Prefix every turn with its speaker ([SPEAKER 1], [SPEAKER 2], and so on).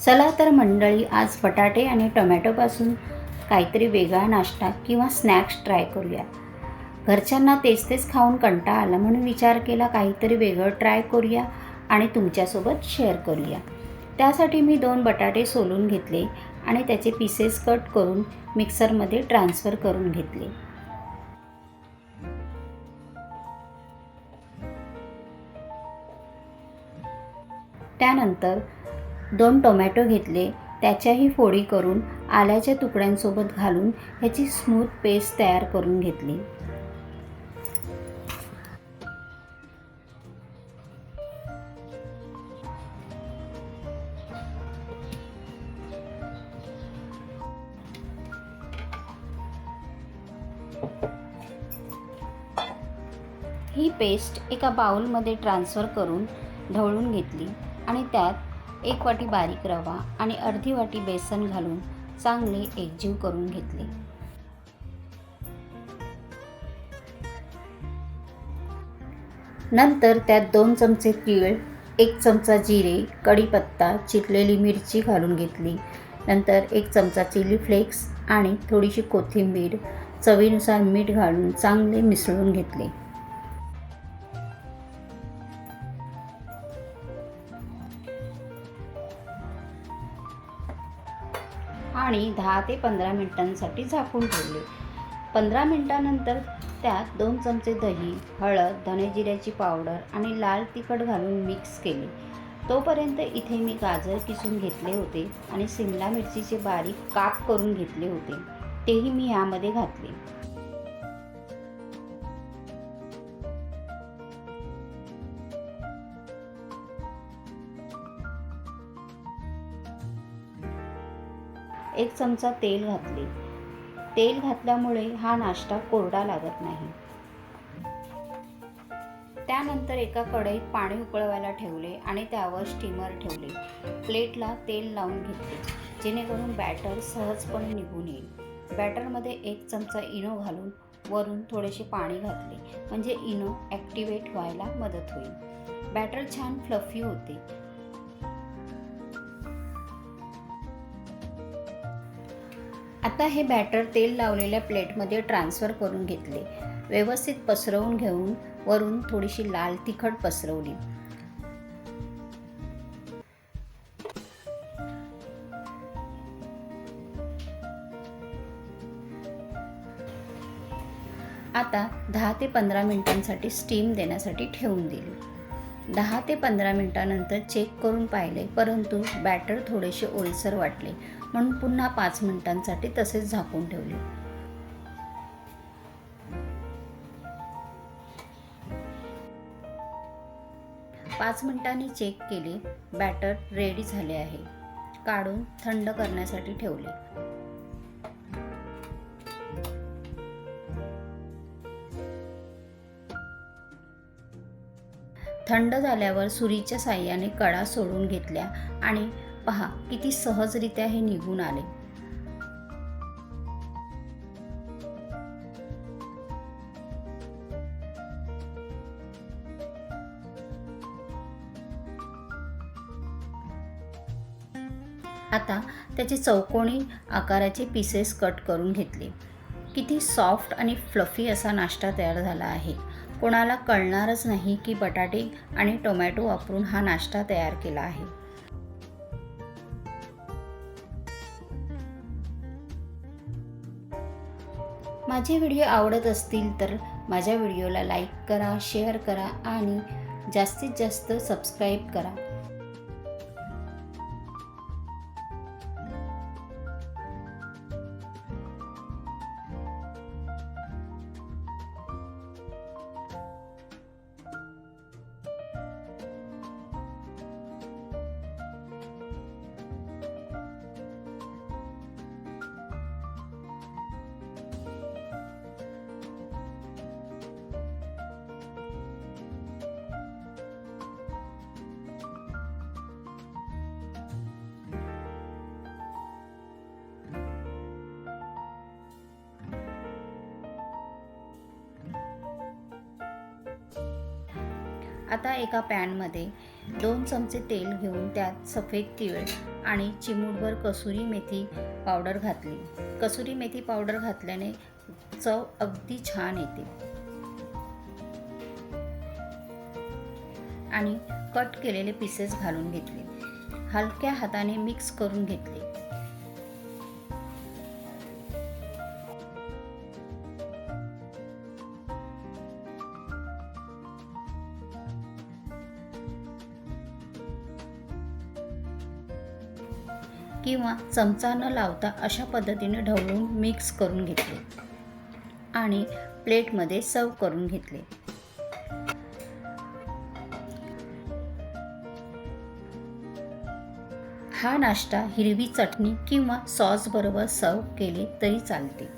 [SPEAKER 1] चला तर मंडळी, आज बटाटे आणि टोमॅटोपासून काहीतरी वेगळा नाश्ता किंवा स्नॅक्स ट्राय करूया. घरच्यांना तेच तेच खाऊन कंटाळा आला म्हणून विचार केला काहीतरी वेगळं ट्राय करूया आणि तुमच्यासोबत शेअर करूया. त्यासाठी मी 2 बटाटे सोलून घेतले आणि त्याचे पीसेस कट करून मिक्सरमध्ये ट्रान्सफर करून घेतले. त्यानंतर 2 टोमॅटो घेतले, त्याच्याही फोडी करून आल्याच्या तुकड्यांसोबत घालून ह्याची स्मूथ पेस्ट तयार करून घेतली. ही पेस्ट एका बाउलमध्ये ट्रान्सफर करून ढवळून घेतली आणि त्यात 1 वाटी बारीक रवा आणि अर्धी वाटी बेसन घालून चांगले एकजीव करून घेतले. नंतर त्यात 2 चमचे तीळ, 1 चमचा जिरे, कढीपत्ता, चिरलेली मिरची घालून घेतली. नंतर 1 चमचा चिली फ्लेक्स आणि थोडीशी कोथिंबीर, चवीनुसार मीठ घालून चांगले मिसळून घेतले. आणि 10 ते 15 मिनिटांसाठी झाकून ठेवले. 15 मिनिटांनंतर त्यात 2 चमचे दही, हळद, धने-जिऱ्याची पावडर आणि लाल तिखट घालून मिक्स केले. तोपर्यंत इथे मी गाजर किसून घेतले होते आणि सिमला मिरचीचे बारीक काप करून घेतले होते, तेही मी यामध्ये घातले. एक चमचा तेल घातले. तेल घातल्यामुळे हा नाश्ता कोरडा लागत नाही. त्यानंतर एका कढईत पाणी उकळवायला ठेवले आणि त्यावर स्टीमर ठेवले. प्लेटला तेल लावून घेतले जेणेकरून बॅटर सहजपणे निघून येईल. बॅटरमध्ये 1 चमचा इनो घालून वरून थोडेसे पाणी घातले म्हणजे इनो ॲक्टिवेट व्हायला मदत होईल. बॅटर छान फ्लफी होते. आता हे बॅटर तेल लावलेल्या प्लेटमध्ये ट्रान्सफर करून घेतले. व्यवस्थित पसरवून घेऊन वरून थोडीशी लाल तिखट पसरवली. आता 10 ते 15 मिनिटांसाठी स्टीम देण्यासाठी ठेवून दिली. 10 ते 15 मिनिटांनंतर चेक करून पाहिले, परंतु बॅटर थोडेसे ओलसर वाटले म्हणून पुन्हा 5 मिनिटांसाठी तसेच झाकून ठेवले. पाच मिनिटांनी चेक केले, बॅटर रेडी झाले आहे. काढून थंड करण्यासाठी ठेवले. थंड झाल्यावर सुरीच्या साहाय्याने कडा सोडून घेतल्या आणि पहा किती सहजरित्या हे निघून आले. आता त्याचे चौकोनी आकाराचे पीसेस कट करून घेतले. किती सॉफ्ट आणि फ्लफी असा नाश्ता तयार झाला आहे. कोणाला कळणारच नाही की बटाटे आणि टोमॅटो वापरून हा नाश्ता तयार केला आहे. माझे व्हिडिओ आवडत असतील तर माझ्या व्हिडिओला लाईक करा, शेअर करा आणि जास्तीत जास्त सबस्क्राईब करा. आता एका पॅनमध्ये 2 चमचे तेल घेऊन त्यात सफेद तीळ आणि चिमूटभर कसुरी मेथी पावडर घातली. कसुरी मेथी पावडर घातल्याने चव अगदी छान येते. आणि कट केलेले पीसेस घालून घेतले. हलक्या हाताने मिक्स करून घेतले. किंवा चमचा न लावता अशा पद्धतीने ढवळून मिक्स करून घेतले आणि प्लेटमध्ये सर्व करून घेतले. हा नाश्ता हिरवी चटणी किंवा सॉस बरोबर सर्व केले तरी चालते.